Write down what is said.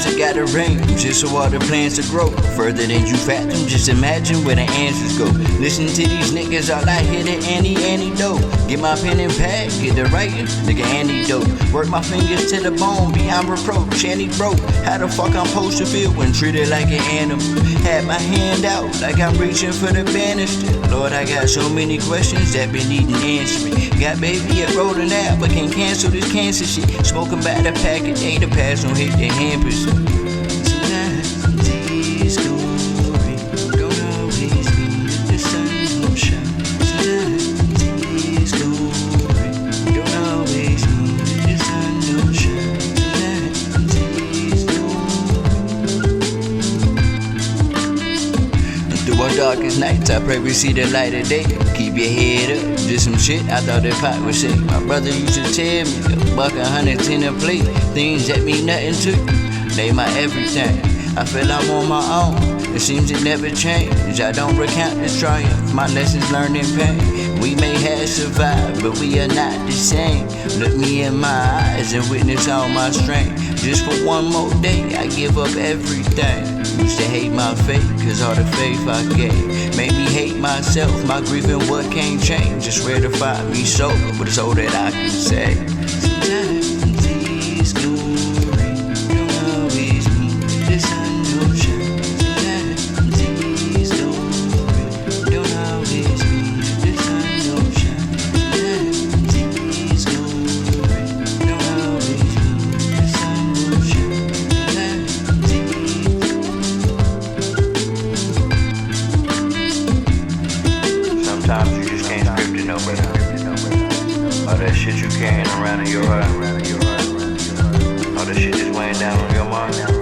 sometimes it gotta rain just so all the plants to grow further than you fathom. Just imagine where the answers go. Listen to these niggas, all I hear the antidote. Get my pen and pad, get the writing, nigga antidote. Work my fingers to the bone, beyond reproach. And he broke, how the fuck I'm supposed to feel when treated like an animal? Had my hand out like I'm reaching for the banister. Lord, I got so many questions that been needing answering. Got baby at rolling out, but can't cancel this cancer shit. Smoking by the packet, ain't the pass, don't hit the hampers. Sometimes these glory don't always mean that the sun won't shine. Sometimes these glory don't always mean that the sun don't shine. Sometimes these glory. Through our darkest nights, I pray we see the light of day. Keep your head up. Just some shit I thought that Pop would say. My brother used to tell me $100, $110 a plate. Things that mean nothing to you, they my everything. I feel I'm on my own, it seems it never changed. I don't recount this triumph, my lessons learned in pain. We may have survived, but we are not the same. Look me in my eyes and witness all my strength. Just for one more day, I give up everything. Used to hate my fate, cause all the faith I gave made me hate myself, my grief and what can't change. Just where to find me sober, but it's all that I can say. Sometimes these glory don't always mean that the sun don't shine. Sometimes these glory don't always mean that the sun don't shine. Sometimes these glory don't always mean that the sun don't shine. Sometimes you just can't script it no better. All that shit you carrying around in your heart, all that shit just weighing down on your mind.